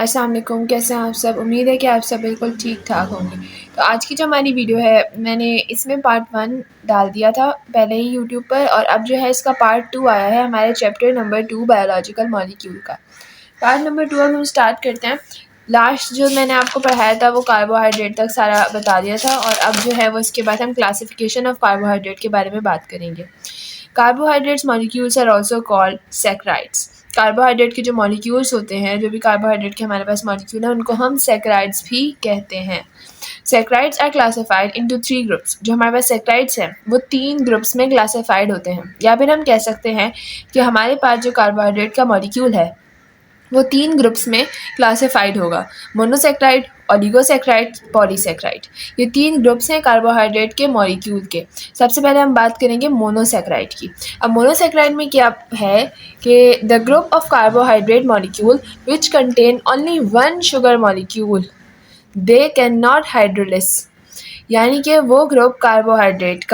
अस्सलाम वालेकुम, कैसे हैं आप सब। उम्मीद है कि आप सब बिल्कुल ठीक ठाक होंगे। तो आज की जो हमारी वीडियो है, मैंने इसमें पार्ट 1 डाल दिया था पहले ही यूट्यूब पर, और अब जो है इसका पार्ट 2 आया है हमारे चैप्टर नंबर 2 बायोलॉजिकल मॉलिक्यूल का। पार्ट नंबर 2 अब हम स्टार्ट करते हैं। लास्ट जो मैंने आपको पढ़ाया था वो कार्बोहाइड्रेट तक सारा बता दिया था, और अब जो है वो इसके बाद हम क्लासिफिकेशन ऑफ कार्बोहाइड्रेट के बारे में बात करेंगे। Carbohydrates molecules are also called saccharides. Carbohydrate के जो मॉलिक्यूल्स होते हैं, जो भी कार्बोहाइड्रेट के हमारे पास मॉलिक्यूल है, उनको हम सैकराइड्स भी कहते हैं। Saccharides are classified into 3 groups. जो हमारे पास सैकराइड्स हैं वो 3 ग्रुप्स में क्लासिफाइड होते हैं, या फिर हम कह सकते हैं कि हमारे पास जो कार्बोहाइड्रेट का मॉलिक्यूल है वो 3 ग्रुप्स में क्लासिफाइड होगा। Monosaccharide, oligosaccharide, polysaccharide. ये 3 ग्रुप्स हैं कार्बोहाइड्रेट के मॉलिक्यूल के। सबसे पहले हम बात करेंगे मोनोसैकराइड की। अब मोनोसैकराइड में क्या है कि the group of carbohydrate molecule which contain only 1 sugar molecule, they can not hydrolysis. यानी कि वो ग्रुप कार्बोहाइड्रेट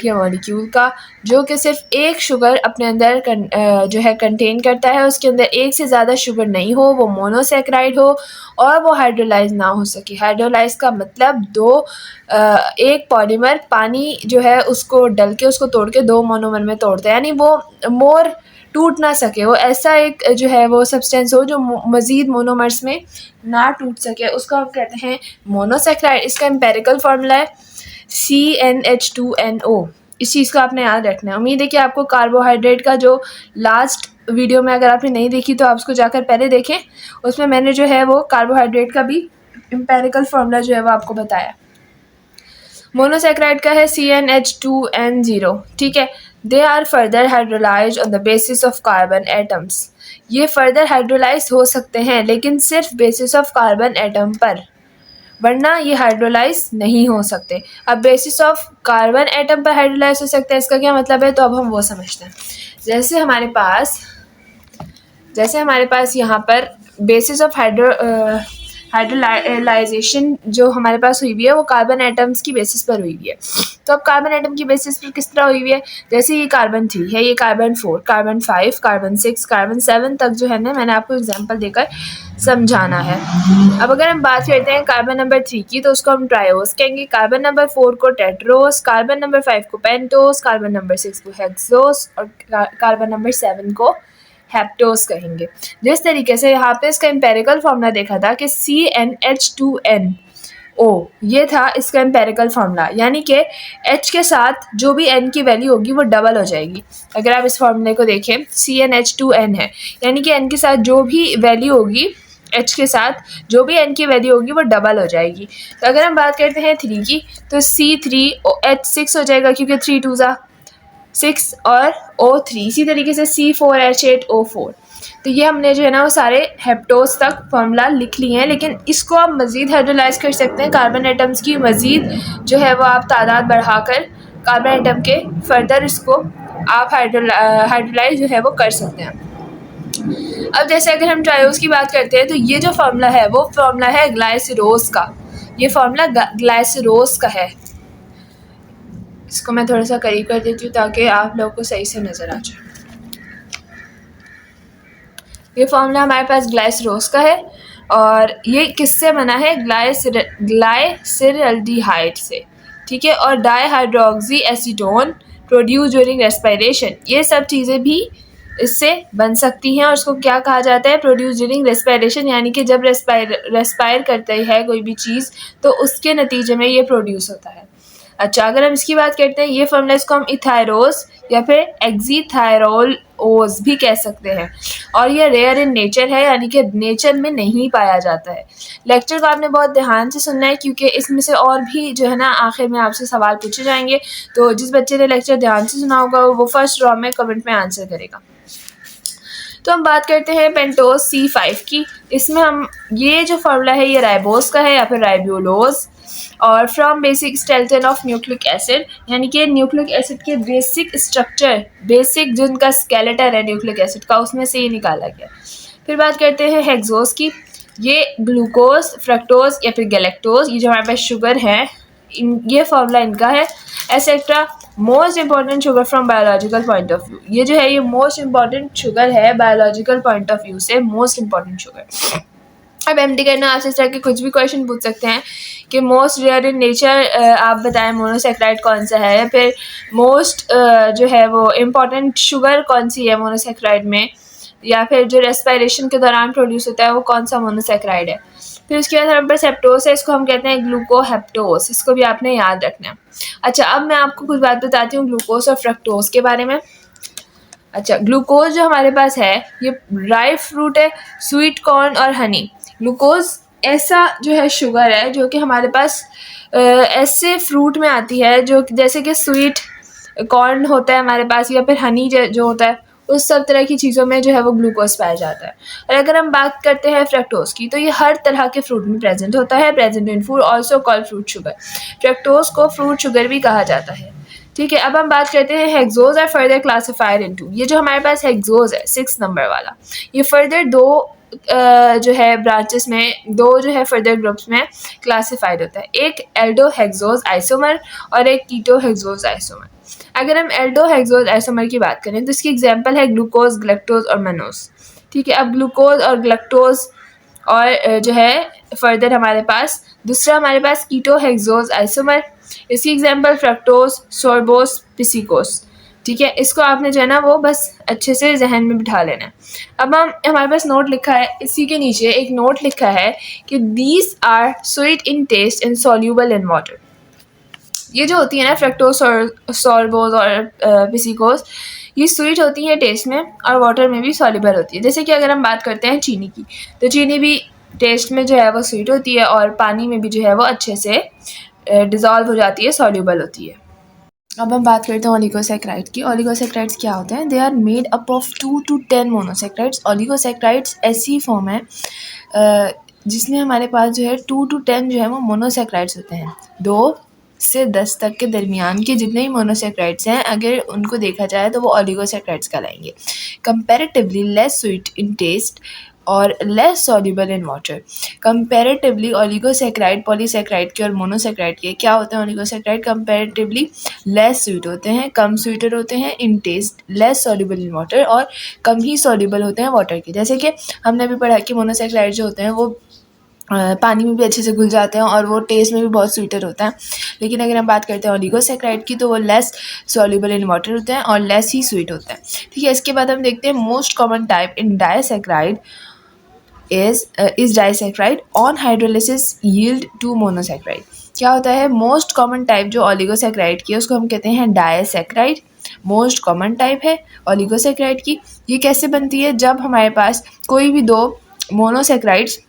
के मॉलिक्यूल का जो कि सिर्फ एक शुगर अपने अंदर जो है कंटेन करता है, उसके अंदर एक से ज़्यादा शुगर नहीं हो, वो मोनोसैकराइड हो और वो हाइड्रोलाइज ना हो सके। हाइड्रोलाइज का मतलब एक पॉलीमर पानी जो है उसको डल के उसको तोड़ के 2 मोनोमर में तोड़ता है, यानी वो मोर टूट ना सके, वो ऐसा एक जो है वो सब्सटेंस हो जो मज़ीद मोनोमर्स में ना टूट सके, उसको हम कहते हैं मोनोसैकराइड। इसका एम्पेरिकल फार्मूला है CnH2NO। इस चीज़ को आपने याद रखना है। उम्मीद है कि आपको कार्बोहाइड्रेट का जो लास्ट वीडियो में अगर आपने नहीं देखी तो आप उसको जाकर पहले देखें, उसमें मैंने जो है वो कार्बोहाइड्रेट का भी एम्पेरिकल फार्मूला जो है वो आपको बताया। मोनोसैकराइड का है CnH2n0, ठीक है। They are further hydrolyse on the basis of carbon atoms. ये फर्दर हाइड्रोलाइज हो सकते हैं लेकिन सिर्फ बेसिस ऑफ कार्बन एटम पर, वरना ये हाइड्रोलाइज नहीं हो सकते। अब बेसिस ऑफ कार्बन एटम पर हाइड्रोलाइज हो सकते हैं, इसका क्या मतलब है, तो अब हम वो समझते हैं। जैसे हमारे पास यहाँ पर बेसिस ऑफ हाइड्रोलाइजेशन जो हमारे पास हुई हुई है वो कार्बन एटम्स की बेसिस पर हुई हुई है। तो अब कार्बन एटम की बेसिस पर किस तरह हुई हुई है, जैसे ये कार्बन 3 है, ये कार्बन 4, कार्बन 5, कार्बन 6, कार्बन 7 तक जो है ना, मैंने आपको एग्जांपल देकर समझाना है। अब अगर हम बात करते हैं कार्बन नंबर 3 की, तो उसको हम ट्रायोस कहेंगे, कार्बन नंबर 4 को टेट्रोस, कार्बन नंबर 5 को पेंटोस, कार्बन नंबर 6 को हेक्सोस और कार्बन नंबर 7 को हेप्टोस कहेंगे। जिस तरीके से यहाँ पे इसका एम्पेरिकल फार्मूला देखा था कि CnH2nO, ये था इसका एम्पेरिकल फार्मूला, यानी कि H के साथ जो भी N की वैल्यू होगी वो डबल हो जाएगी। अगर आप इस फार्मूले को देखें, CnH2n है, यानी कि N के साथ जो भी वैल्यू होगी, H के साथ जो भी N की वैल्यू होगी वो डबल हो जाएगी। तो अगर हम बात करते हैं 3 की, तो C3H6 हो जाएगा, क्योंकि 3 2 6 और O3। इसी तरीके से C4H8O4। तो ये हमने जो है ना वो सारे हेप्टोस तक फार्मूला लिख लिए हैं, लेकिन इसको आप मज़ीद हाइड्रोलाइज कर सकते हैं। कार्बन एटम्स की मज़ीद जो है वो आप तादाद बढ़ाकर कार्बन एटम के फर्दर इसको आप हाइड्रोलाइज जो है वो कर सकते हैं। अब जैसे अगर हम ट्रायोस की बात करते हैं, तो ये जो फार्मूला है वो फार्मूला है ग्लाइसरोस का। ये फार्मूला ग्लाइसरोस का है। इसको मैं थोड़ा सा करीब कर देती हूँ ताकि आप लोगों को सही से नज़र आ जाए। ये फार्मूला हमारे पास ग्लाइसरोस का है, और ये किससे बना है, ग्लाइसिरल्डिहाइड से, ठीक है। और dihydroxy acetone produce during respiration, ये सब चीज़ें भी इससे बन सकती हैं। और उसको क्या कहा जाता है, प्रोड्यूस ड्यूरिंग रेस्पिरेशन, यानी कि जब रेस्पायर करते है कोई भी चीज़ तो उसके नतीजे में ये प्रोड्यूस होता है। अच्छा, अगर हम इसकी बात करते हैं, ये फार्मूला इसको हम इथायरोस या फिर एक्सीथायरोलोज भी कह सकते हैं, और ये रेयर इन नेचर है, यानी कि नेचर में नहीं पाया जाता है। लेक्चर को आपने बहुत ध्यान से सुनना है, क्योंकि इसमें से और भी जो है ना आखिर में आपसे सवाल पूछे जाएंगे। तो जिस बच्चे ने लेक्चर ध्यान से सुना होगा वो फर्स्ट रॉ में कमेंट में आंसर करेगा। तो हम बात करते हैं पेंटोस C5 की। इसमें हम ये जो फार्मूला है ये राइबोस का है या फिर राइब्यूलोज, और from basic skeleton of nucleic acid, यानी कि न्यूक्लिक एसिड के बेसिक स्ट्रक्चर, बेसिक जिनका स्केलेटन है न्यूक्लिक एसिड का, उसमें से ये निकाला गया। फिर बात करते हैं हेक्सोस की। ये ग्लूकोज, फ्रक्टोज या फिर गैलेक्टोज, ये जो हमारे पास शुगर है, ये फार्मूला इनका है, etcetera. Most important sugar from biological point of view, ये जो है ये मोस्ट इंपॉर्टेंट शुगर है बायोलॉजिकल पॉइंट ऑफ व्यू से, मोस्ट इंपॉर्टेंट शुगर। अब एमडी करना आपसे इस तरह के कुछ भी क्वेश्चन पूछ सकते हैं कि मोस्ट रेयर इन नेचर आप बताएं मोनोसेक्राइड कौन सा है, या फिर मोस्ट जो है वो इम्पॉर्टेंट शुगर कौन सी है मोनोसेक्राइड में, या फिर जो रेस्पिरेशन के दौरान प्रोड्यूस होता है वो कौन सा मोनोसेक्राइड है। फिर उसके बाद हमारे पास हेप्टोस है, इसको हम कहते हैं ग्लूकोहेप्टोस, इसको भी आपने याद रखना है। अच्छा, अब मैं आपको कुछ बात बताती हूँ ग्लूकोज और फ्रक्टोज के बारे में। अच्छा, ग्लूकोज जो हमारे पास है ये ड्राई फ्रूट है, स्वीट कॉर्न और हनी। ग्लूकोज ऐसा जो है शुगर है जो कि हमारे पास ऐसे फ्रूट में आती है जो जैसे कि स्वीट कॉर्न होता है हमारे पास, या फिर हनी जो होता है, उस सब तरह की चीज़ों में जो है वो ग्लूकोज पाया जाता है। और अगर हम बात करते हैं फ्रक्टोज की, तो ये हर तरह के फ्रूट में प्रेजेंट होता है, present in food also called fruit sugar. Fructose को फ्रूट शुगर भी कहा जाता है। ठीक है, अब हम बात करते हैं hexose are further classified into. ये जो हमारे पास हेक्सोज है 6 नंबर वाला, ये फर्दर दो जो है ब्रांचेस में, दो जो है फर्दर ग्रुप्स में क्लासिफाइड होता है। एक एल्डो हेक्सोज आइसोमर और एक कीटो हेक्सोज आइसोमर। अगर हम एल्डो हेक्सोज आइसोमर की बात करें तो इसकी एग्जांपल है ग्लूकोज, ग्लैक्टोज और मनोज। ठीक है, अब ग्लूकोज और ग्लैक्टोज और जो है फर्दर हमारे पास दूसरा हमारे पास कीटो हेक्सोज आइसोमर, इसकी एग्जांपल फ्रक्टोज, सोर्बोस, पिसिकोस। ठीक है, इसको आपने जो है ना वो बस अच्छे से जहन में बिठा लेना है। अब हमारे पास नोट लिखा है, इसी के नीचे एक नोट लिखा है कि these are sweet in taste and soluble in water. ये जो होती है ना फ्रक्टोज, सोर्बोस और पिसिकोस, ये स्वीट होती है टेस्ट में और वाटर में भी सॉल्यूबल होती है। जैसे कि अगर हम बात करते हैं चीनी की, तो चीनी भी टेस्ट में जो है वो स्वीट होती है और पानी में भी जो है वो अच्छे से डिज़ोल्व हो जाती है, सॉल्यूबल होती है। अब हम बात करते हैं ओलिगोसैक्राइड की। ओलिगोसैक्राइड्स क्या होते हैं? They are made up of 2 to 10 monosaccharides. Oligosaccharides ऐसी फॉर्म है जिसमें हमारे पास जो है 2 to 10 जो है वो मोनोसैक्राइड्स होते हैं। 2 से 10 तक के दरमियान के जितने ही मोनोसैक्राइड्स हैं, अगर उनको देखा जाए तो वो ओलिगोसैक्राइड्स कहलाएंगे। Comparatively less sweet in taste और less soluble in water. Comparatively oligosaccharide polysaccharide के और मोनोसैक्राइड के क्या होते हैं? ओलिगोसैक्राइड कंपैरेटिवली लेस स्वीट होते हैं, कम स्वीटर होते हैं in taste, less soluble in water और कम ही सॉल्युबल होते हैं वाटर के। जैसे कि हमने अभी पढ़ा कि मोनोसैक्राइड जो होते हैं वो पानी में भी अच्छे से घुल जाते हैं और वो टेस्ट में भी बहुत स्वीटर होता है। लेकिन अगर हम बात करते हैं ओलिगोसैक्राइड की, तो वो लेस सॉल्युबल इन वाटर होते हैं और लेस ही स्वीट होते हैं। ठीक है, इसके बाद हम देखते हैं most common type in disaccharide is disaccharide on hydrolysis yield to monosaccharide। क्या होता है? मोस्ट कॉमन टाइप जो ओलिगोसैक्राइड की है उसको हम कहते हैं डाइसैक्राइड। मोस्ट कॉमन टाइप है ओलिगोसैक्राइड की। ये कैसे बनती है? जब हमारे पास कोई भी दो मोनोसैक्राइड्स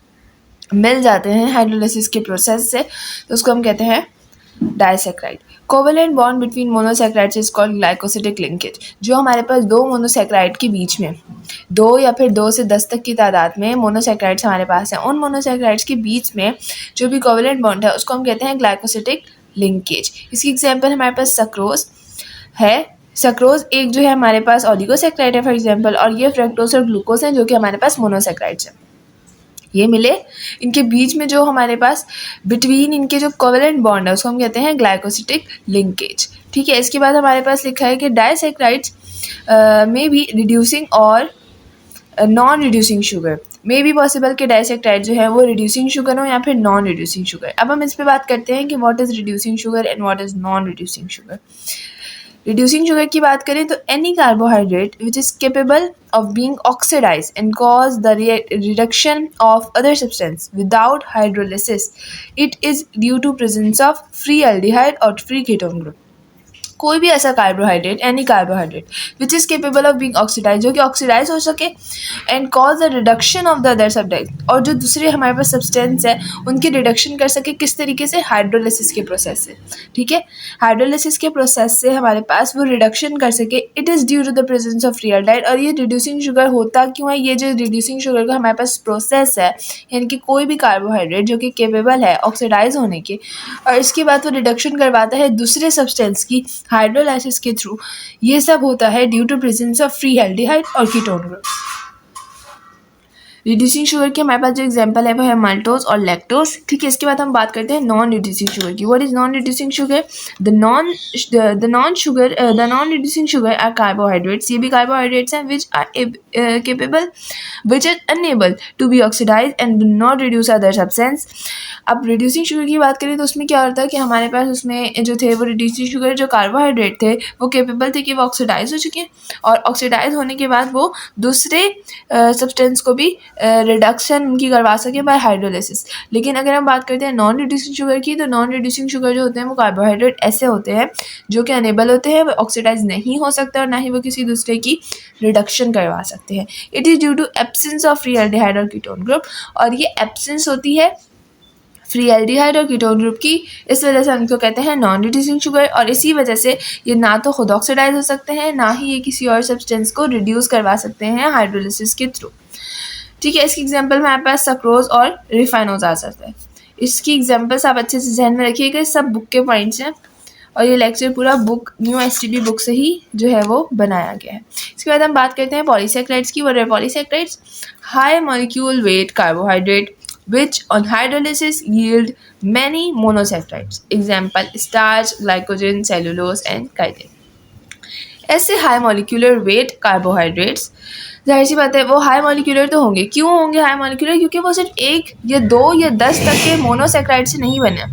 मिल जाते हैं हाइड्रोलिसिस के प्रोसेस से, तो उसको हम कहते हैं disaccharide. Covalent bond between monosaccharides is called glycosidic linkage. जो हमारे पास दो मोनोसैक्राइड के बीच में, 2 या फिर 2 से 10 तक की तादाद में मोनोसैक्राइड्स हमारे पास हैं, उन मोनोसैक्राइड्स के बीच में जो भी कोवेलेंट बॉन्ड है उसको हम कहते हैं ग्लाइकोसिडिक लिंकेज। इसकी एग्जांपल हमारे पास सक्रोज है। सक्रोज एक जो है हमारे पास ओलिगोसैक्राइड है फॉर एग्जांपल, और ये फ्रक्टोज और ग्लूकोज हैं जो कि हमारे पास मोनोसैक्राइड्स हैं। ये मिले, इनके बीच में जो हमारे पास बिटवीन इनके जो कोवेलेंट बॉन्ड है उसको हम कहते हैं ग्लाइकोसिडिक लिंकेज। ठीक है, इसके बाद हमारे पास लिखा है कि डाइसैक्राइड्स में बी रिड्यूसिंग और non reducing sugar. May be possible कि डाइसैक्राइड जो है वो रिड्यूसिंग शुगर हो या फिर नॉन रिड्यूसिंग शुगर। अब हम इस पर बात करते हैं कि what is reducing sugar and what is non reducing sugar. Reducing sugar की बात करें तो any carbohydrate which is capable of being oxidized and cause the reduction of other substance without hydrolysis. It is due to presence of free aldehyde or free ketone group. कोई भी ऐसा carbohydrate, any carbohydrate which is capable of being oxidise, जो कि oxidise हो सके and cause the reduction of the other substance, और जो दूसरे हमारे पास सब्सटेंस है उनकी रिडक्शन कर सके। किस तरीके से? हाइड्रोलिसिस के प्रोसेस से। ठीक है, हाइड्रोलिसिस के प्रोसेस से हमारे पास वो रिडक्शन कर सके। It is due to the presence of free aldehyde. और ये रिड्यूसिंग शुगर होता क्यों है? ये जो रिड्यूसिंग शुगर का हमारे पास प्रोसेस है, यानी कि कोई भी कार्बोहाइड्रेट जो कि केपेबल है ऑक्सीडाइज होने के, और इसके बाद वो रिडक्शन करवाता है दूसरे सब्सटेंस की हाइड्रोलाइसिस के थ्रू, ये सब होता है due to presence of free aldehyde और कीटोन ग्रुप। रिड्यूसिंग शुगर की हमारे पास जो एग्जांपल है वो है माल्टोज और लैक्टोज। ठीक है, इसके बाद हम बात करते हैं नॉन रिड्यूसिंग शुगर की। What is non reducing sugar? The non reducing sugar are carbohydrates. ये भी कार्बोहाइड्रेट्स हैं which are unable to be oxidise and do not reduce other substance. अब रिड्यूसिंग शुगर की बात करें तो उसमें क्या होता है कि हमारे पास उसमें जो थे वो रिड्यूसिंग शुगर जो कार्बोहाइड्रेट थे वो केपेबल थे कि वो ऑक्सीडाइज हो चुके हैं, और ऑक्सीडाइज होने के बाद वो दूसरे सब्सटेंस को भी रिडक्शन उनकी करवा सके बाय हाइड्रोलिसिस। लेकिन अगर हम बात करते हैं नॉन रिड्यूसिंग शुगर की, तो नॉन रिड्यूसिंग शुगर जो होते हैं वो कार्बोहाइड्रेट ऐसे होते हैं जो कि अनेबल होते हैं, वो ऑक्सीडाइज नहीं हो सकते और ना ही वो किसी दूसरे की रिडक्शन करवा सकते हैं। It is due to absence of free aldehyde और कीटोन ग्रुप, और ये एब्सेंस होती है फ्री एल्डिहाइड और कीटोन ग्रुप की, इस वजह से उनको कहते हैं नॉन रिड्यूसिंग शुगर। और इसी वजह से ये ना तो खुद ऑक्सीडाइज हो सकते हैं, ना ही ये किसी और सब्सटेंस को रिड्यूस करवा सकते हैं हाइड्रोलिसिस के थ्रू। ठीक है, इसकी एग्जांपल में हमारे पास सक्रोज और रिफाइनोज आ सकता है। इसकी एग्जांपल्स आप अच्छे से ध्यान में रखिएगा, सब बुक के पॉइंट्स हैं और ये लेक्चर पूरा बुक न्यू एसटीडी बुक से ही जो है वो बनाया गया है। इसके बाद हम बात करते हैं पॉलीसैकेराइड्स की। What are polysaccharides? High molecule weight carbohydrate which on hydrolysis yield many monosaccharides. Example starch, glycogen, cellulose and chitin. ऐसे हाई मॉलिक्यूलर वेट कार्बोहाइड्रेट्स, जाहिर सी बात है वो हाई मॉलिक्यूलर तो होंगे। क्यों होंगे हाई मॉलिक्यूलर? क्योंकि वो सिर्फ 1 या 2 या 10 तक के मोनोसैकेराइड से नहीं बने,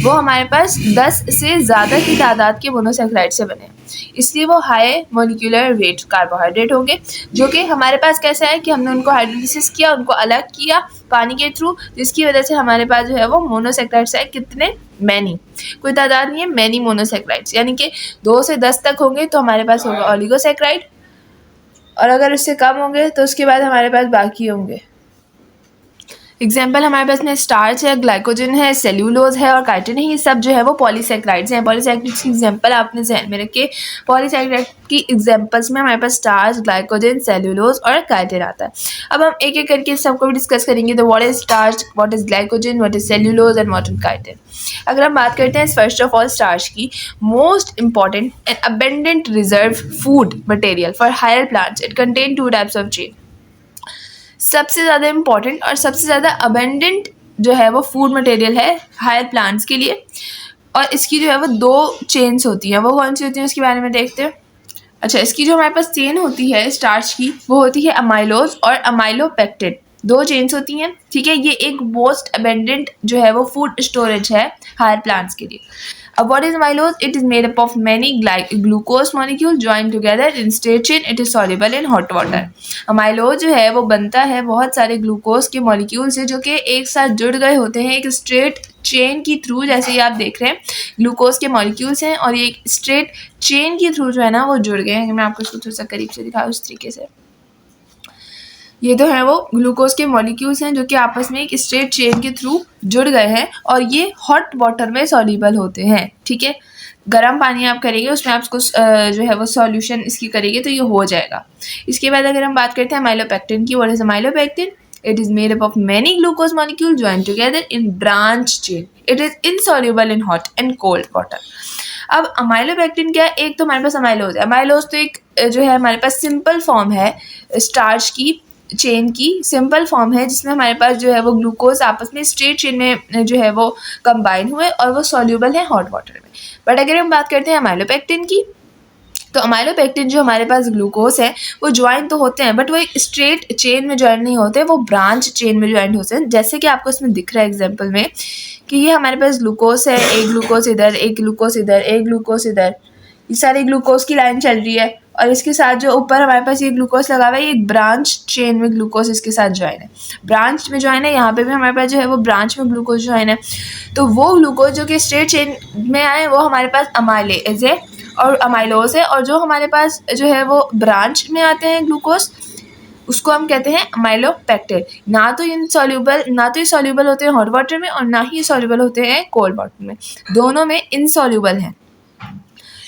वो हमारे पास 10 से ज़्यादा की तादाद के मोनोसैकेराइड से बने, इसलिए वो हाई मॉलिक्यूलर वेट कार्बोहाइड्रेट होंगे। जो कि हमारे पास कैसा है कि हमने उनको हाइड्रोलिसिस किया, उनको अलग किया पानी के थ्रू, जिसकी वजह से हमारे पास जो है वो मोनोसैकेराइड्स है। कितने? मैनी, कोई तादाद नहीं है, मैनी मोनोसैकेराइड्स, यानी कि 2 से 10 तक होंगे तो हमारे पास होगा ओलिगोसैकेराइड, और अगर उससे कम होंगे तो उसके बाद हमारे पास बाकी होंगे। एग्जाम्पल हमारे पास में स्टार्च है, ग्लाइकोजन है, सेल्यूलोज है और काइटिन है, ये सब जो है वो पॉलीसैकेराइड्स हैं। पॉलीसैकेराइड्स की एग्जाम्पल आपने ध्यान में रखे, पॉलीसैकेराइड की एग्जाम्पल्स में हमारे पास स्टार्च, ग्लाइकोजन, सेल्यूलोज और काइटिन आता है। अब हम एक एक करके सबको भी डिस्कस करेंगे। तो what is starch, what is glycogen, what is cellulose and what is chitin. अगर हम बात करते हैं फर्स्ट ऑफ ऑल स्टार्च की, most important and abundant reserve food material for higher plants, it contain 2 types of chain. सबसे ज़्यादा important और सबसे ज़्यादा अबेंडेंट जो है वो फूड मटेरियल है हायर प्लांट्स के लिए, और इसकी जो है वो 2 चेन्स होती हैं। वो कौन सी होती हैं उसके बारे में देखते हैं। अच्छा, इसकी जो हमारे पास चेन होती है स्टार्च की, वो होती है अमाइलोज और अमाइलोपेक्टिन, 2 चेन्स होती हैं। ठीक है, ये एक मोस्ट अबेंडेंट जो है वो फूड स्टोरेज है हायर प्लांट्स के लिए। अब what is amylose? It is made up of many glucose molecule join together in straight chain, it is soluble in hot water. Amylose जो है वो बनता है बहुत सारे ग्लूकोज के मॉलिक्यूल से जो कि एक साथ जुड़ गए होते हैं एक स्ट्रेट चेन की थ्रू। जैसे ये आप देख रहे हैं ग्लूकोज के मॉलिक्यूल्स हैं और ये एक स्ट्रेट चेन के थ्रू जो है ना वो जुड़ गए हैं। मैं आपको इसको थोड़ा सा करीब से दिखाऊँ उस तरीके से। ये तो है वो ग्लूकोज के मॉलिक्यूल्स हैं जो कि आपस में एक स्ट्रेट चेन के थ्रू जुड़ गए हैं और ये हॉट वाटर में सॉल्युबल होते हैं। ठीक है, गर्म पानी आप करेंगे उसमें आप इसको जो है वो सॉल्यूशन इसकी करेंगे तो ये हो जाएगा। इसके बाद अगर हम बात करते हैं अमाइलोपेक्टिन की, what is amylopectin? It is made up of many glucose molecule join together in branch chain, it is insoluble in hot and cold water. अब अमाइलोपेक्टिन क्या है? एक तो हमारे पास अमाइलोज है। अमाइलोज तो एक जो है हमारे पास सिंपल फॉर्म है स्टार्च की चेन की, सिंपल फॉर्म है जिसमें हमारे पास जो है वो ग्लूकोज आपस में स्ट्रेट चेन में जो है वो कंबाइन हुए और वो सॉल्युबल है हॉट वाटर में। बट अगर हम बात करते हैं अमाइलोपेक्टिन की, तो अमाइलोपेक्टिन जो हमारे पास ग्लूकोज है वो ज्वाइन तो होते हैं बट वो एक स्ट्रेट चेन में ज्वाइन नहीं होते, वो ब्रांच चेन में ज्वाइन होते हैं। जैसे कि आपको इसमें दिख रहा है एग्जाम्पल में कि ये हमारे पास ग्लूकोज है, एक ग्लूकोज इधर, एक ग्लूकोज इधर, एक ग्लूकोज इधर, ये सारी ग्लूकोज की लाइन चल रही है और इसके साथ जो ऊपर हमारे पास ये ग्लूकोज लगा हुआ है ये एक ब्रांच चेन में ग्लूकोज इसके साथ ज्वाइन है, ब्रांच में ज्वाइन है। यहाँ पे भी हमारे पास जो है वो ब्रांच में ग्लूकोज ज्वाइन है। तो वो ग्लूकोज जो कि स्ट्रेट चेन में आए वो हमारे पास अमाइलेज है और अमाइलोज है, और जो हमारे पास जो है वो ब्रांच में आते हैं ग्लूकोज उसको हम कहते हैं अमाइलोपेक्टिन। ना तो ये सॉल्युबल होते हैं हॉट वाटर में और ना ही सॉल्युबल होते हैं कोल्ड वाटर में, दोनों में इनसॉल्युबल हैं।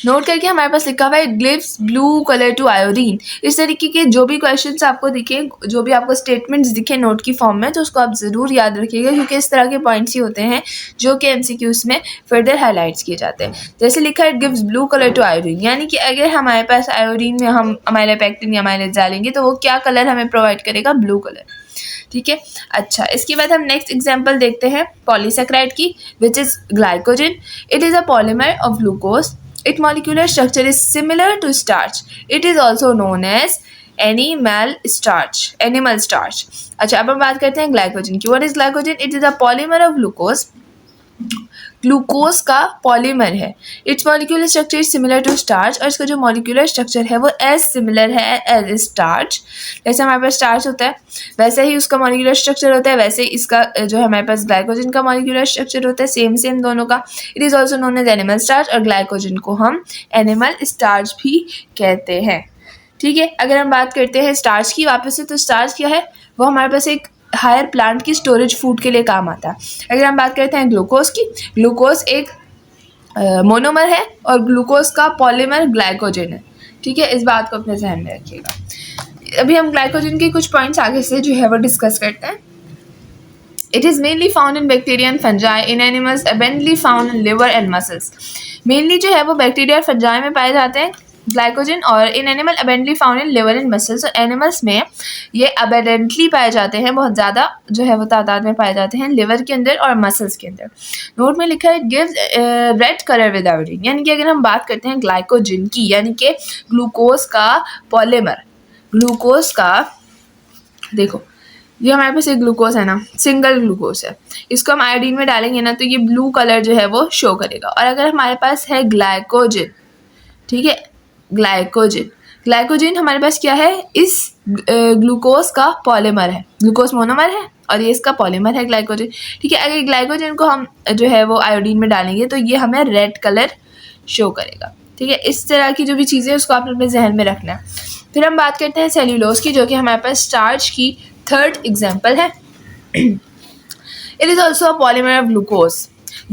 नोट करके हमारे पास लिखा हुआ है it gives blue colour to iodine. इस तरीके के जो भी क्वेश्चंस आपको दिखे, जो भी आपको स्टेटमेंट्स दिखे नोट की फॉर्म में, तो उसको आप ज़रूर याद रखिएगा क्योंकि इस तरह के पॉइंट्स ही होते हैं जो कि एमसीक्यूज में फर्दर हाईलाइट्स किए जाते हैं। जैसे लिखा है it gives blue colour to iodine, यानी कि अगर हमारे पास आयोडीन में हम अमाइलोपेक्टिन या अमाइलेज डालेंगे तो वो क्या कलर हमें प्रोवाइड करेगा? Blue colour. ठीक है। अच्छा, इसके बाद हम नेक्स्ट एग्जांपल देखते हैं पॉलीसेकेराइड की, which is glycogen. It is a polymer of glucose. It molecular structure is similar to starch. It is also known as animal starch. अच्छा, अब हम बात करते हैं ग्लाइकोजन की। What is glycogen? It is a polymer of glucose. Glucose का polymer है। Its molecular structure is similar to starch, और इसका जो मॉलिक्यूलर स्ट्रक्चर है वो एज सिमिलर है एज स्टार्च। जैसे हमारे पास स्टार्च होता है वैसे ही उसका मॉलिक्यूलर स्ट्रक्चर होता है, वैसे ही इसका जो है हमारे पास ग्लाइकोजन का मॉलिक्यूलर स्ट्रक्चर होता है, सेम दोनों का। It is also known as animal starch, और ग्लाइकोजन को हम एनिमल स्टार्च भी कहते हैं। ठीक है। अगर हम बात करते हैं स्टार्च की वापस से, तो स्टार्च क्या है? वो हमारे पास एक हायर प्लांट की स्टोरेज फूड के लिए काम आता है। अगर हम बात करते हैं ग्लूकोज की, ग्लूकोज एक मोनोमर है और ग्लूकोज का पॉलीमर ग्लाइकोजन है। ठीक है, इस बात को अपने ध्यान में रखिएगा। अभी हम ग्लाइकोजन के कुछ पॉइंट्स आगे से जो है वो डिस्कस करते हैं। It is mainly found in bacteria and fungi. In animals, abundantly found in liver and muscles. Mainly जो है वो बैक्टीरिया और फंजाई में पाए जाते हैं ग्लाइकोजन, और in animal abundantly found in liver and muscles. और एनिमल्स में ये abundantly पाए जाते हैं, बहुत ज़्यादा जो है वो तादाद में पाए जाते हैं लिवर के अंदर और मसल्स के अंदर। नोट में लिखा है it gives red colour with iodine. यानी कि अगर हम बात करते हैं ग्लाइकोजन की, यानी कि ग्लूकोज का पॉलीमर, ग्लूकोज का देखो ये हमारे पास एक ग्लूकोज है ना, सिंगल ग्लूकोज है, इसको हम आयोडीन में डालेंगे ना तो ये ब्लू कलर जो है वो शो करेगा। और अगर हमारे पास है ग्लाइकोजन, ठीक है, ग्लाइकोजन हमारे पास क्या है? इस ग्लूकोज का पॉलीमर है, ग्लूकोज मोनोमर है और ये इसका पॉलीमर है ग्लाइकोजन। ठीक है, अगर ग्लाइकोजन को हम जो है वो आयोडीन में डालेंगे तो ये हमें रेड कलर शो करेगा। ठीक है, इस तरह की जो भी चीज़ें उसको आपने अपने जहन में रखना है। फिर हम बात करते हैं सेल्यूलोज की, जो कि हमारे पास स्टार्च की थर्ड एग्जाम्पल है। It is also a polymer of glucose.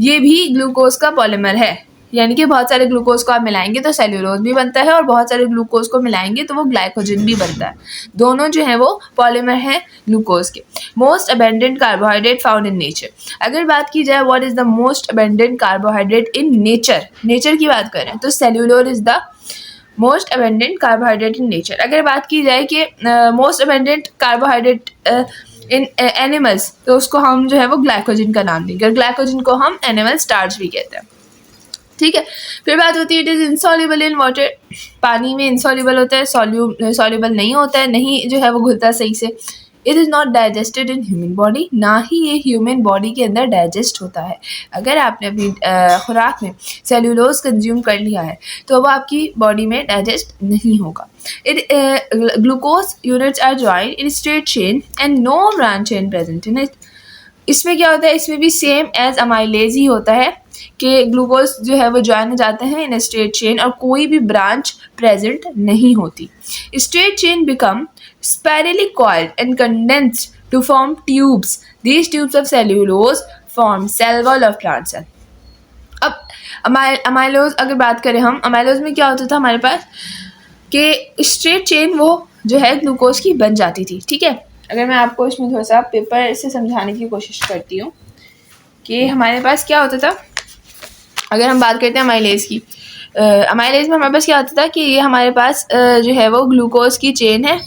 ये भी ग्लूकोज का पॉलीमर है, यानी कि बहुत सारे ग्लूकोज को आप मिलाएंगे तो सेल्यूलोज भी बनता है, और बहुत सारे ग्लूकोज को मिलाएंगे तो वो ग्लाइकोजन भी बनता है। दोनों जो है वो पॉलीमर हैं ग्लूकोज के। Most abundant carbohydrate found in nature. अगर बात की जाए what is the most abundant carbohydrate in nature, nature की बात करें तो cellulose is the most abundant carbohydrate in nature. अगर बात की जाए कि most abundant carbohydrate in animals, तो उसको हम जो है वो ग्लाइकोजन का नाम देंगे, और ग्लाइकोजन को हम एनिमल स्टार्च भी कहते हैं। ठीक है, फिर बात होती है it is insoluble in water. पानी में इनसॉल्युबल होता है, सॉल्युबल नहीं होता है, नहीं जो है वो घुलता सही से। It is not digested in human body, ना ही ये ह्यूमन बॉडी के अंदर डाइजेस्ट होता है। अगर आपने अपनी खुराक में सेल्यूलोज कंज्यूम कर लिया है तो वो आपकी बॉडी में डाइजेस्ट नहीं होगा। Glucose units are joined in straight chain and no branch chain present in it. इसमें क्या होता है? इसमें भी सेम एज अमाइलेज ही होता है कि ग्लूकोज जो है वो ज्वाइन हो जाते हैं इन स्ट्रेट चेन और कोई भी ब्रांच प्रेजेंट नहीं होती। Straight chain become spirally coiled and condensed to form tubes. These tubes of cellulose form cell wall of plant cell. अब अमाइलोज अगर बात करें हम, अमाइलोज में क्या होता था हमारे पास कि स्ट्रेट चेन वो जो है ग्लूकोज की बन जाती थी। ठीक है, अगर मैं आपको इसमें थोड़ा सा पेपर से समझाने की कोशिश करती हूँ कि हमारे पास क्या होता था। अगर हम बात करते हैं अमाइलेज की, अमाइलेज में हमारे पास क्या होता था कि ये हमारे पास जो है वो ग्लूकोज की चेन है।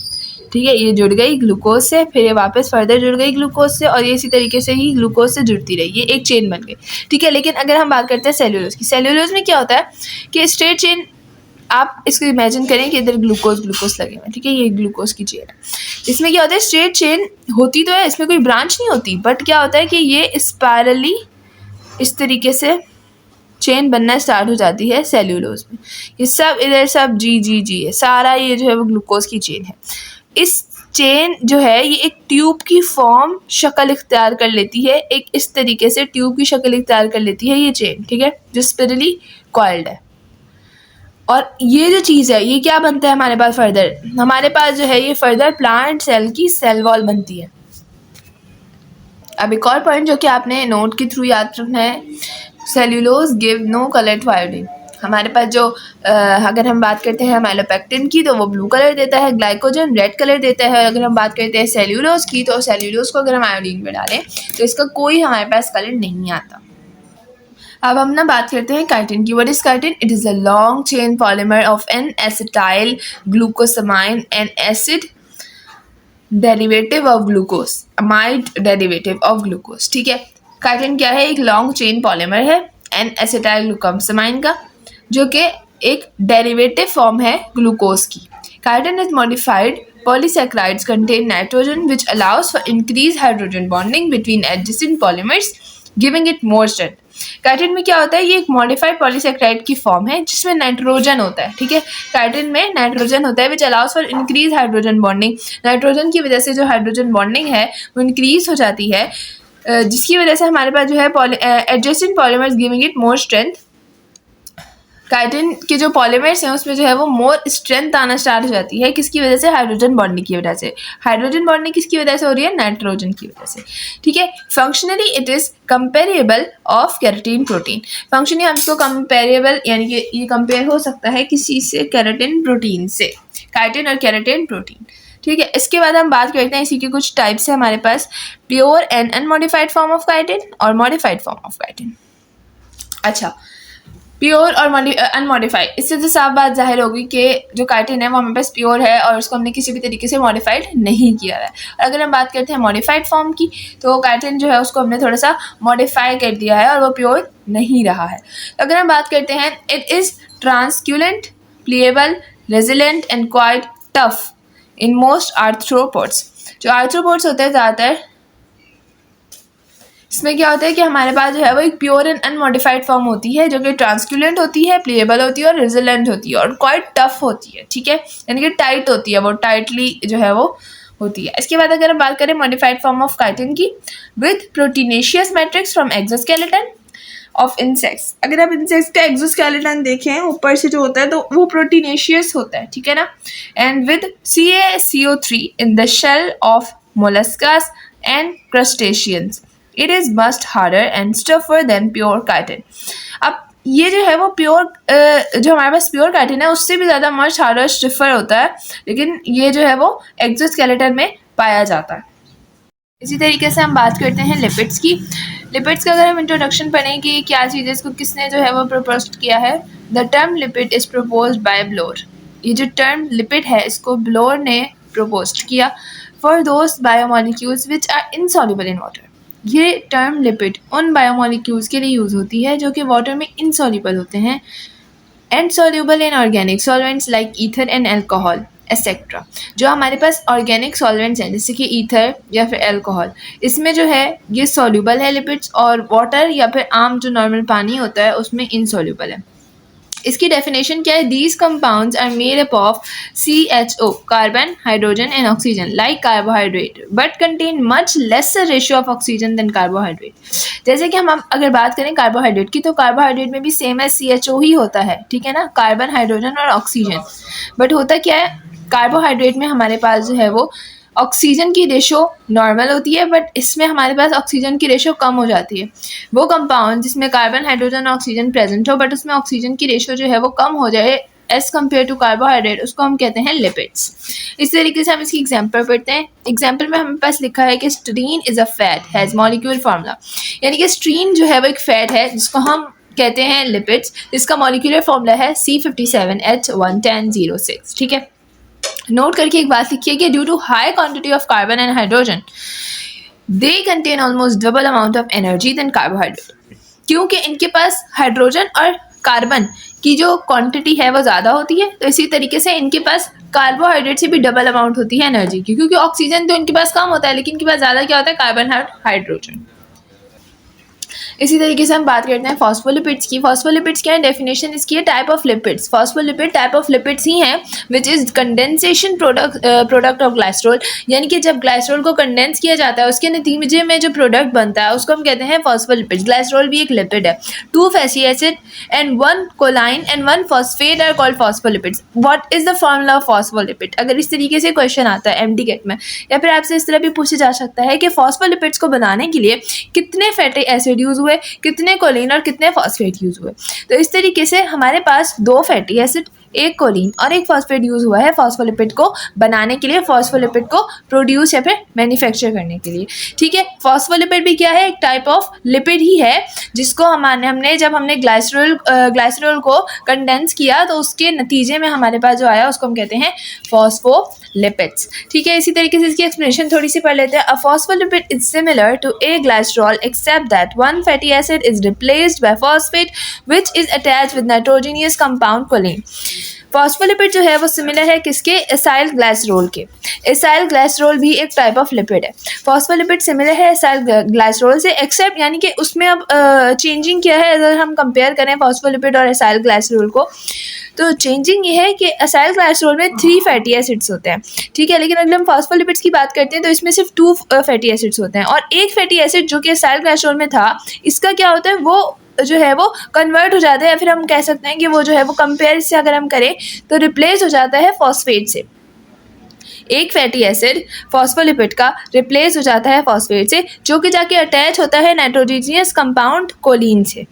ठीक है, ये जुड़ गई ग्लूकोज से, फिर ये वापस फर्दर जुड़ गई ग्लूकोज से, और ये इसी तरीके से ही ग्लूकोज से जुड़ती रही, ये एक चेन बन गई। ठीक है, लेकिन अगर हम बात करते हैं सेल्यूलोज की, सेल्यूलोज में क्या होता है कि स्ट्रेट चेन, आप इसको इमेजिन करें कि इधर ग्लूकोज लगे हुए हैं। ठीक है, ये ग्लूकोज की चेन है। इसमें क्या होता है, स्ट्रेट चेन होती तो है, इसमें कोई ब्रांच नहीं होती, बट क्या होता है कि ये स्पायरली इस तरीके से चेन बनना स्टार्ट हो जाती है सेल्यूलोज में। ये सब इधर सब जी है, सारा ये जो है वो ग्लूकोज की चेन है। इस चेन जो है ये एक ट्यूब की फॉर्म शक्ल इख्तियार कर लेती है, एक इस तरीके से ट्यूब की शक्ल इख्तियार कर लेती है ये चेन। ठीक है, जो स्पिरली कॉइल्ड है। और ये जो चीज़ है ये क्या बनता है हमारे पास फर्दर, हमारे पास जो है ये फर्दर प्लांट सेल की सेल वॉल बनती है। अब एक और पॉइंट जो कि आपने नोट के थ्रू याद रखना है, cellulose give no colour to iodine. हमारे पास जो अगर हम बात करते हैं माइलोपेक्टिन की तो वो ब्लू कलर देता है, ग्लाइकोजन रेड कलर देता है। अगर हम बात करते हैं सेल्यूलोज की तो सेल्यूलोज को अगर हम आयोडीन में डालें तो इसका कोई हमारे पास कलर नहीं आता। अब हम ना बात करते हैं काइटिन की। What is chitin? It is a long chain polymer of N acetyl glucosamine an acid derivative of glucose, amide derivative of glucose, ठीक है। काइटिन क्या है? एक लॉन्ग चेन पॉलीमर है एन एसिटाइल ग्लूकोसामाइन का, जो कि एक डेरिवेटिव फॉर्म है ग्लूकोज की। Chitin is modified polysaccharides contain nitrogen which allows for increased hydrogen bonding between adjacent polymers giving it more strength। Chitin में क्या होता है? ये एक मॉडिफाइड पॉलीसैकेराइड की फॉर्म है जिसमें नाइट्रोजन होता है, ठीक है। काइटिन में नाइट्रोजन होता है which allows for increase hydrogen bonding. Nitrogen की वजह से जो हाइड्रोजन बॉन्डिंग है वो इंक्रीज हो जाती है, जिसकी वजह से हमारे पास जो है adjacent polymers giving it more strength. Chitin के जो पॉलीमर्स हैं उसमें जो है वो मोर स्ट्रेंथ आना स्टार्ट हो जाती है, किसकी वजह से? हाइड्रोजन बॉन्डिंग की वजह से। हाइड्रोजन बॉन्डिंग किसकी वजह से हो रही है? नाइट्रोजन की वजह से, ठीक है। Functionally it is comparable of keratin protein. Functionally हम इसको कंपेरेबल यानी कि ये कंपेयर हो सकता है किसी से? केराटिन प्रोटीन से, काइटिन और केराटिन प्रोटीन, ठीक है। इसके बाद हम बात करते हैं इसी के कुछ टाइप्स है हमारे पास, pure and unmodified form of chitin और मॉडिफाइड फॉर्म ऑफ काइटिन। अच्छा, प्योर और अनमॉडिफाइड, इससे तो साफ बात जाहिर होगी कि जो काइटिन है वो हमारे पास प्योर है और उसको हमने किसी भी तरीके से मॉडिफाइड नहीं किया है। और अगर हम बात करते हैं मॉडिफाइड फॉर्म की, तो काइटिन जो है उसको हमने थोड़ा सा मॉडिफाई कर दिया है और वो प्योर नहीं रहा है। अगर हम बात करते हैं, it is translucent, pliable, resilient and quite tough in most arthropods. जो आर्थ्रोपोड्स होते हैं ज़्यादातर, इसमें क्या होता है कि हमारे पास जो है वो एक प्योर एंड अनमॉडिफाइड फॉर्म होती है जो कि ट्रांसक्यूलेंट होती है, प्लीएबल होती है और रेजिलेंट होती है और क्वाइट टफ होती है, ठीक है, यानी कि टाइट होती है, वो टाइटली जो है वो होती है। इसके बाद अगर हम बात करें मॉडिफाइड फॉर्म ऑफ काइटिन की, with proteinaceous matrix from exoskeleton of insects. अगर आप इंसेक्ट्स का एक्सोस्केलेटन देखें ऊपर से जो होता है तो वो प्रोटीनेशियस होता है, ठीक है ना। And with CaCO3 in the shell of molluscs and crustaceans, it is must harder and stiffer than pure chitin. अब ये जो है वो प्योर जो हमारे पास प्योर काइटिन है उससे भी ज़्यादा मस्ट हार्डर स्टिफर होता है, लेकिन ये जो है वो एक्सोस्केलेटन में पाया जाता है। इसी तरीके से हम बात करते हैं लिपिड्स की। लिपिड्स का अगर हम इंट्रोडक्शन पढ़ें कि क्या चीज़ है, इसको किसने जो है वो प्रपोज किया है। The term lipid is propose by Bloor. ये जो टर्म लिपिड है इसको ब्लोर ने प्रपोज किया for those biomolecules which are insoluble in water. ये टर्म लिपिड उन बायोमोलिक्यूल्स के लिए यूज़ होती है जो कि वाटर में इनसॉल्युबल होते हैं and soluble in organic solvents like ether and alcohol etcetera. जो हमारे पास ऑर्गेनिक सॉल्वेंट्स हैं जैसे कि ईथर या फिर एल्कोहल, इसमें जो है ये सॉल्युबल है लिपिड्स, और वाटर या फिर आम जो नॉर्मल पानी होता है उसमें इनसॉल्युबल है। इसकी डेफिनेशन क्या है? These compounds are made up of CHO carbon, hydrogen and oxygen like carbohydrate but contain much lesser ratio of oxygen than carbohydrate. जैसे कि हम अगर बात करें कार्बोहाइड्रेट की, तो कार्बोहाइड्रेट में भी सेम एज CHO ही होता है, ठीक है ना, कार्बन, हाइड्रोजन और ऑक्सीजन। बट होता क्या है, कार्बोहाइड्रेट में हमारे पास जो है वो ऑक्सीजन की रेशो नॉर्मल होती है, बट इसमें हमारे पास ऑक्सीजन की रेशो कम हो जाती है। वो कंपाउंड जिसमें कार्बन, हाइड्रोजन, ऑक्सीजन प्रेजेंट हो बट उसमें ऑक्सीजन की रेशो जो है वो कम हो जाए एज कम्पेयर टू कार्बोहाइड्रेट, उसको हम कहते हैं लिपिड्स। इस तरीके से हम इसकी एग्जाम्पल पढ़ते हैं। एग्जाम्पल में हमारे पास लिखा है कि stearin is a fat has molecule formula, यानी कि स्टीरीन जो है वो एक फैट है जिसको हम कहते हैं लिपिड्स, जिसका मॉलिक्यूलर फार्मूला है C57H11006, ठीक है। नोट करके एक बात लिखिए कि due to high quantity of carbon and hydrogen they contain almost double amount of energy than carbohydrate. क्योंकि इनके पास हाइड्रोजन और कार्बन की जो क्वांटिटी है वो ज़्यादा होती है, तो इसी तरीके से इनके पास कार्बोहाइड्रेट से भी डबल अमाउंट होती है एनर्जी की, क्योंकि ऑक्सीजन तो इनके पास कम होता है लेकिन इनके पास ज़्यादा क्या होता है, कार्बन और हाइड्रोजन। इसी तरीके से हम बात करते हैं फॉस्फोलिपिड्स की। फॉस्फोलिपिड्स क्या है? डेफिनेशन इसकी है type of lipids. Phospholipid type of lipids ही हैं which is condensation product of glycerol, यानी कि जब ग्लाइसरॉल को कंडेंस किया जाता है उसके नतीजे में जो प्रोडक्ट बनता है उसको हम कहते हैं फॉस्फोलिपिड्स। ग्लाइसरॉल भी एक लिपिड है। 2 fatty acid and 1 choline and 1 phosphate are called phospholipids. What is the formula of phospholipid? अगर इस तरीके से क्वेश्चन आता है एमडी गेट में, या फिर आपसे इस तरह भी पूछा जा सकता है कि फॉस्फोलिपिड्स को बनाने के लिए कितने फैटी एसिड यूज हुए, कितने कोलिन और कितने फॉस्फेट यूज हुए। तो इस तरीके से हमारे पास 2 फैटी एसिड, 1 कोलिन और 1 फॉस्फेट यूज हुआ है फॉस्फोलिपिड को बनाने के लिए, फॉस्फोलिपिड को प्रोड्यूस या फिर मैन्युफैक्चर करने के लिए, ठीक है। फॉस्फोलिपिड भी क्या है? एक टाइप ऑफ लिपिड ही है जिसको हमने जब हमने ग्लाइसरॉल को कंडेंस किया तो उसके नतीजे में हमारे पास जो आया उसको हम कहते हैं फॉस्फोलिपिड। लिपिड्स। ठीक है, इसी तरीके से इसकी एक्सप्लेनेशन थोड़ी सी पढ़ लेते हैं। A phospholipid is similar to a glycerol except that one fatty acid is replaced by phosphate which is attached with nitrogenous compound choline. Phospholipid जो है वो सिमिलर है किसके? एसाइल ग्लाइसरोल के। एसाइल ग्लाइसरोल भी एक टाइप ऑफ लिपिड है। Phospholipid similar है एसाइल ग्लाइसरोल से, एक्सेप्ट यानी कि उसमें अब चेंजिंग क्या है अगर हम कंपेयर करें फॉस्फोलिपिड और एसाइल ग्लाइसरोल को, तो चेंजिंग ये है कि एसाइल ग्लाइसरोल में 3 फैटी एसिड्स होते हैं। ठीक है, लेकिन अगर हम फॉस्फोलिपिड्स की बात करते हैं तो इसमें सिर्फ 2 फैटी एसिड्स होते हैं, और एक फैटी एसिड जो कि एसाइल ग्लाइसरोल में था, इसका क्या होता है, वो जो है वो कन्वर्ट हो जाता है, या फिर हम कह सकते हैं कि वो जो है वो कंपेयर से अगर हम करें तो रिप्लेस हो जाता है फॉस्फेट से। एक फैटी एसिड फॉस्फोलिपिड का रिप्लेस हो जाता है फॉस्फेट से, जो कि जाके अटैच होता है नाइट्रोजनियस कंपाउंड कोलिन से।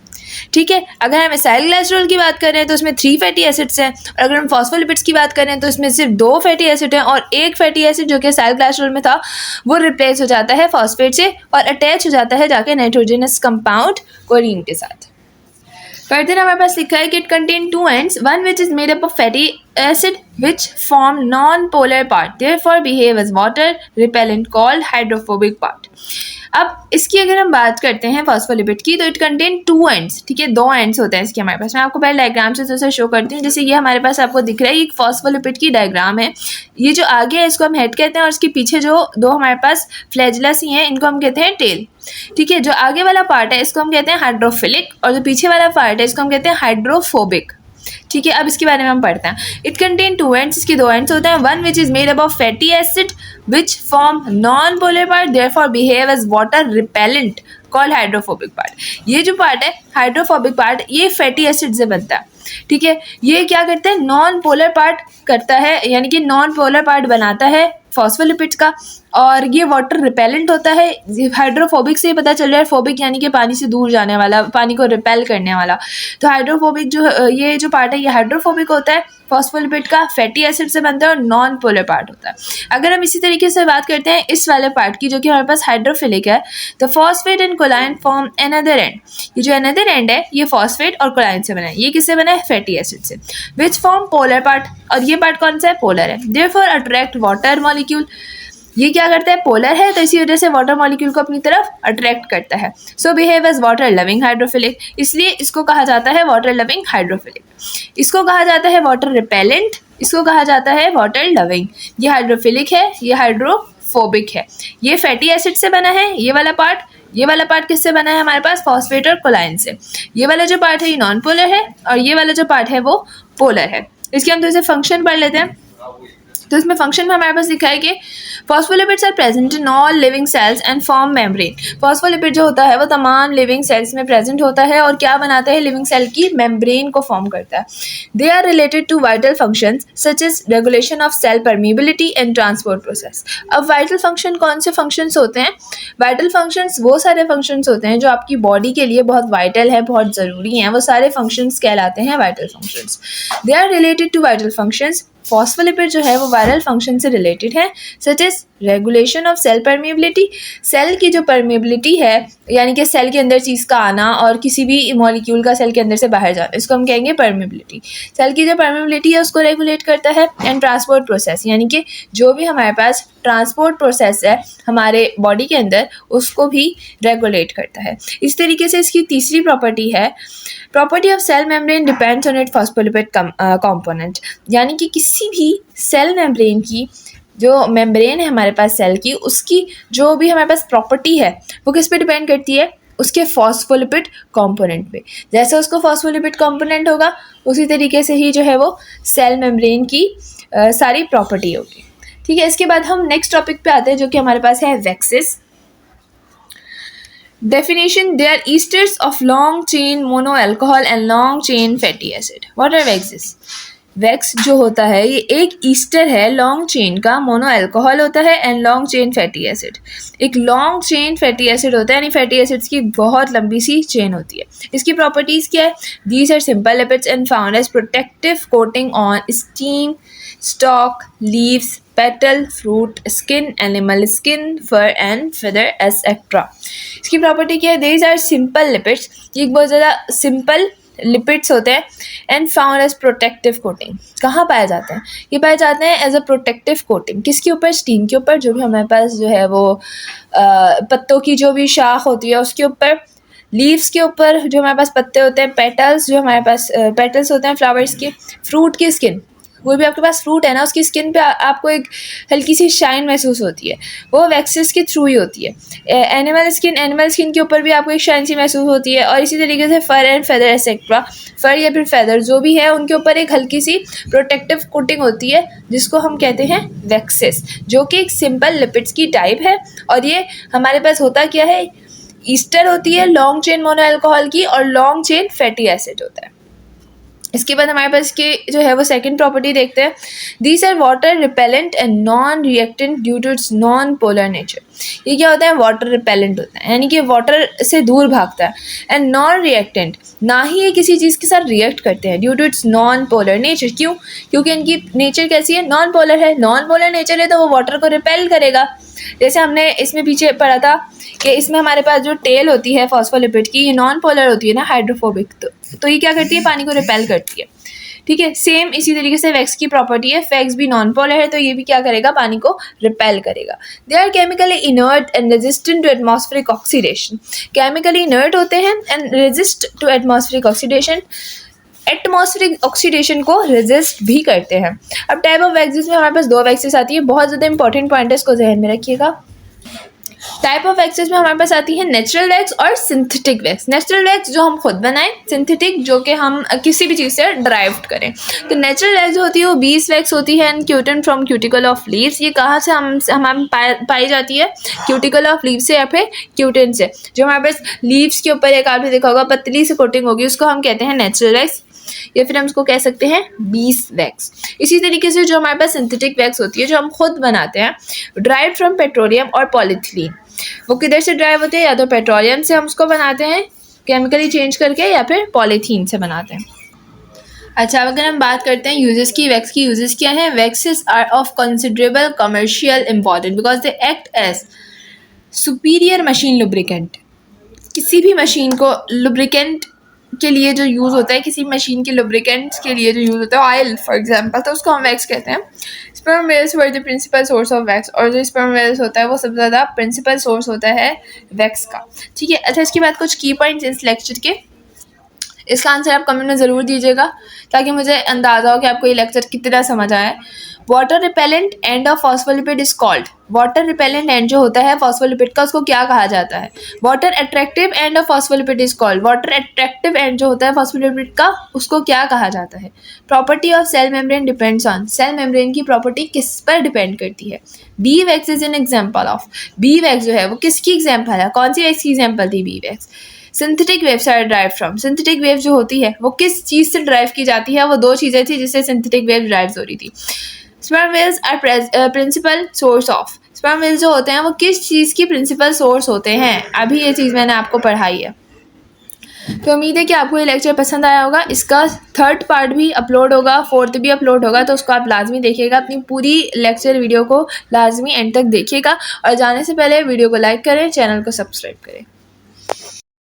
ठीक है, अगर हम एसाइल ग्लाइसरोल की बात करें तो उसमें 3 फैटी एसिड्स हैं, और अगर हम फॉस्फोलिपिड्स की बात करें तो इसमें सिर्फ 2 फैटी एसिड हैं, और एक फैटी एसिड जो कि एसाइल ग्लाइसरोल में था वो रिप्लेस हो जाता है फॉस्फेट से और अटैच हो जाता है जाके नाइट्रोजनस कंपाउंड कोलिन के साथ। फर्दर हमारे पास लिखा है कि it contain 2 ends, one which is made up of fatty acid which form non-polar part, therefore behave as water repellent called hydrophobic part. अब इसकी अगर हम बात करते हैं फॉस्फोलिपिड की, तो इट कंटेन 2 एंड्स। ठीक है, 2 एंड्स होते हैं इसके हमारे पास। मैं आपको पहले डायग्राम से थोड़ा शो करती हूँ। जैसे ये हमारे पास आपको दिख रहा है, ये एक फॉस्फोलिपिड की डायग्राम है। ये जो आगे है इसको हम हेड कहते हैं, और इसके पीछे जो 2 हमारे पास फ्लैजिला सी हैं इनको हम कहते हैं टेल। ठीक है, जो आगे वाला पार्ट है इसको हम कहते हैं हाइड्रोफिलिक, और जो पीछे वाला पार्ट है इसको हम कहते हैं हाइड्रोफोबिक। ठीक है, अब इसके बारे में हम पढ़ते हैं। इट कंटेन 2 एंड्स, इसके 2 एंड्स होते हैं। One which is made up of fatty acid which form non polar part, therefore behave as water repellent called hydrophobic part. ये जो पार्ट है हाइड्रोफोबिक पार्ट, ये फैटी एसिड से बनता है। ठीक है, ये क्या करता है, नॉन पोलर पार्ट करता है, यानी कि नॉन पोलर पार्ट बनाता है फॉस्फोलिपिड्स का, और ये वाटर रिपेलेंट होता है। हाइड्रोफोबिक से ही पता चल रहा है, फोबिक यानी कि पानी से दूर जाने वाला, पानी को रिपेल करने वाला। तो हाइड्रोफोबिक जो ये जो पार्ट है ये हाइड्रोफोबिक होता है, फॉस्फोलिपिड का फैटी एसिड से बनता है और नॉन पोलर पार्ट होता है। अगर हम इसी तरीके से बात करते हैं इस वाले पार्ट की, जो कि हमारे पास हाइड्रोफिलिक है, तो phosphate and कोलाइन form another and. ये जो अनदर एंड है ये फॉस्फेट और कोलाइन से बना है। ये किससे बना है? फैटी एसिड से। विच फॉर्म पोलर पार्ट, और ये पार्ट कौन सा है? पोलर है। Therefore attract water molecule. ये क्या करता है? पोलर है, तो इसी वजह से वाटर मॉलिक्यूल को अपनी तरफ अट्रैक्ट करता है। So behave as water loving hydrophilic, इसलिए इसको कहा जाता है वाटर लविंग हाइड्रोफिलिक। इसको कहा जाता है वाटर रिपेलेंट, इसको कहा जाता है वाटर लविंग। ये हाइड्रोफिलिक है, ये हाइड्रोफोबिक है। ये फैटी एसिड से बना है ये वाला पार्ट। ये वाला पार्ट किससे बना है? हमारे पास फॉस्फेट और कोलाइन से। ये वाला जो पार्ट है ये नॉन पोलर है, और ये वाला जो पार्ट है वो पोलर है। इसके हम थोड़े से फंक्शन पढ़ लेते हैं। तो इसमें फंक्शन में हमारे पास लिखा है कि phospholipids are present in all living cells and form membrane. Phospholipid जो होता है वो तमाम लिविंग सेल्स में प्रेजेंट होता है और क्या बनाता है? लिविंग सेल की मेम्ब्रेन को फॉर्म करता है। They are related to vital functions such as regulation of cell permeability and transport process. अब वाइटल फंक्शन कौन से फंक्शंस होते हैं? वाइटल फंक्शंस वो सारे फंक्शंस होते हैं जो आपकी बॉडी के लिए बहुत वाइटल है, बहुत ज़रूरी हैं, वो सारे फंक्शंस कहलाते हैं vital functions. They are related to vital functions. Phospholipid जो है वो वायरल फंक्शन से रिलेटेड है, such as regulation of cell permeability. Cell की जो परमिबिलिटी है, यानी कि सेल के अंदर चीज़ का आना और किसी भी मॉलिक्यूल का सेल के अंदर से बाहर जाना, इसको हम कहेंगे परमिबिलिटी। सेल की जो परमिबिलिटी है उसको रेगुलेट करता है। एंड ट्रांसपोर्ट प्रोसेस, यानी कि जो भी हमारे पास ट्रांसपोर्ट प्रोसेस है हमारे बॉडी के अंदर, उसको भी रेगुलेट करता है। इस तरीके से इसकी तीसरी प्रॉपर्टी है, property of cell membrane depends on it phospholipid component. यानी कि किसी भी सेल मेम्ब्रेन की जो मेम्ब्रेन है हमारे पास सेल की, उसकी जो भी हमारे पास प्रॉपर्टी है वो किस पे डिपेंड करती है? उसके फॉस्फोलिपिड कंपोनेंट पे। जैसे उसको फॉस्फोलिपिड कंपोनेंट होगा उसी तरीके से ही जो है वो सेल मेम्ब्रेन की सारी प्रॉपर्टी होगी। ठीक है, इसके बाद हम नेक्स्ट टॉपिक पे आते हैं जो कि हमारे पास है waxes. Definition: they are esters of long chain monoalcohol and long chain fatty acid. What are waxes? Wax जो होता है ये एक ईस्टर है लॉन्ग चेन का, मोनो अल्कोहल होता है and long chain fatty acid. एक लॉन्ग चेन फैटी एसिड होता है, यानी फैटी एसिड्स की बहुत लंबी सी चेन होती है। इसकी प्रॉपर्टीज़ क्या है? These are simple lipids and found as protective coating on stem, stalk, leaves, petal, fruit, skin, animal skin, fur and feather etcetera. इसकी प्रॉपर्टी क्या है? दीज आर सिंपल लिपिड्स, ये बहुत ज़्यादा सिंपल लिपिड्स होते हैं and found as protective coating. कहाँ पाए जाते हैं? ये पाए जाते हैं एज अ प्रोटेक्टिव कोटिंग। किसके ऊपर? स्टीम के ऊपर। जो भी हमारे पास जो है वो पत्तों की जो भी शाख होती है उसके ऊपर, लीव्स के ऊपर जो हमारे पास पत्ते होते हैं, पेटल्स जो हमारे पास पेटल्स होते हैं फ्लावर्स के, फ्रूट की स्किन, कोई भी आपके पास फ्रूट है ना उसकी स्किन पे आपको एक हल्की सी शाइन महसूस होती है, वो वैक्सेस के थ्रू ही होती है। एनिमल स्किन के ऊपर भी आपको एक शाइन सी महसूस होती है। और इसी तरीके से फर एंड फेदर एक्सेट्रा, फर या फिर फेदर जो भी है उनके ऊपर एक हल्की सी प्रोटेक्टिव कोटिंग होती है जिसको हम कहते हैं वैक्सेस, जो कि एक सिंपल लिपिड्स की टाइप है। और ये हमारे पास होता क्या है? ईस्टर होती है लॉन्ग चेन मोनो अल्कोहल की और लॉन्ग चेन फैटी एसिड होता है। इसके बाद हमारे पास के जो है वो सेकंड प्रॉपर्टी देखते हैं। These are water repellent and non reactant due to its non polar nature. ये क्या होता है? वाटर रिपेलेंट होता है, यानी कि वाटर से दूर भागता है। एंड नॉन रिएक्टेंट, ना ही ये किसी चीज़ के साथ रिएक्ट करते हैं। Due to its non polar nature, क्यों? क्योंकि इनकी नेचर कैसी है? नॉन पोलर है। नॉन पोलर नेचर है तो वो वाटर को रिपेल करेगा। जैसे हमने इसमें पीछे पढ़ा था कि इसमें हमारे पास जो टेल होती है फॉस्फोलिपिड की, ये नॉन पोलर होती है ना, हाइड्रोफोबिक, तो ये क्या करती है? पानी को रिपेल करती है। ठीक है, सेम इसी तरीके से वैक्स की प्रॉपर्टी है। वैक्स भी नॉन पोलर है तो ये भी क्या करेगा? पानी को रिपेल करेगा। They are chemically inert and resistant to atmospheric oxidation. Chemically inert होते हैं and resist to atmospheric oxidation, atmospheric oxidation को रेजिस्ट भी करते हैं। अब टाइप ऑफ वैक्सेस में हमारे पास दो वैक्सेस आती है, बहुत ज़्यादा इंपॉर्टेंट पॉइंट है, इसको जहन में रखिएगा। टाइप ऑफ वैक्सेस में हमारे पास आती है नेचुरल वैक्स और सिंथेटिक वैक्स। नेचुरल वैक्स जो हम खुद बनाएं, सिंथेटिक जो कि हम किसी भी चीज़ से ड्राइव्ड करें। तो नेचुरल वैक्स जो होती है वो बीस वैक्स होती है and cutin from cuticle of leaves. ये कहाँ से हम पाई जाती है? क्यूटिकल ऑफ लीव्स से या फिर क्यूटिन से। जो हमारे पास लीव्स के ऊपर एक आपने देखा होगा पतली सी कोटिंग होगी, उसको हम कहते हैं नेचुरल वैक्स, या फिर हम उसको कह सकते हैं बीस वैक्स। इसी तरीके से जो हमारे पास सिंथेटिक वैक्स होती है जो हम खुद बनाते हैं, ड्राइव फ्रॉम पेट्रोलियम और पॉलीथिलीन। वो किधर से ड्राइव होते हैं? या तो पेट्रोलियम से हम उसको बनाते हैं केमिकली चेंज करके, या फिर पॉलीथीन से बनाते हैं। अच्छा, अगर हम बात करते हैं यूजेस की, वैक्स की यूजेस क्या है? Waxes are of considerable commercial important because they act as superior machine lubricant. किसी भी मशीन को लुब्रिकेंट के लिए जो यूज़ होता है, किसी मशीन के लुब्रिकेंट्स के लिए जो यूज़ होता है, ऑयल फॉर एग्जांपल, तो उसको हम वैक्स कहते हैं। Sperm whales were the principal source of wax, और जो स्पर्म वेल्स होता है वो सबसे ज़्यादा प्रिंसिपल सोर्स होता है वैक्स का। ठीक है, अच्छा, इसके बाद कुछ की पॉइंट्स इस लेक्चर के, इसका आंसर आप कमेंट में ज़रूर दीजिएगा ताकि मुझे अंदाज़ा हो कि आपको ये लेक्चर कितना समझ आया है। Water repellent end of phospholipid is called, water repellent and जो होता है फॉस्फोलिपिड का उसको क्या कहा जाता है? Water attractive end of phospholipid is called, water attractive and जो होता है फॉस्फोलिपिड का उसको क्या कहा जाता है? Property of cell membrane depends on, cell membrane की प्रॉपर्टी किस पर डिपेंड करती है? Bee wax is an example of, bee wax जो है वो किसकी एग्जाम्पल है? कौन सी वैक्स की एग्जाम्पल थी bee wax? Synthetic waves are derived from, synthetic wave जो होती है वो किस चीज़ से ड्राइव की जाती है? वो दो चीज़ें थी जिससे सिंथेटिक वेव ड्राइव हो रही थी। Sperm whales are principal source of, sperm whales जो होते हैं वो किस चीज़ की प्रिंसिपल सोर्स होते हैं? अभी ये चीज़ मैंने आपको पढ़ाई है। तो उम्मीद है कि आपको ये लेक्चर पसंद आया होगा। इसका थर्ड पार्ट भी अपलोड होगा, फोर्थ भी अपलोड होगा, तो उसको आप लाजमी देखिएगा। अपनी पूरी लेक्चर वीडियो को लाजमी एंड तक देखिएगा और जाने से पहले वीडियो को लाइक करें, चैनल को सब्सक्राइब करें।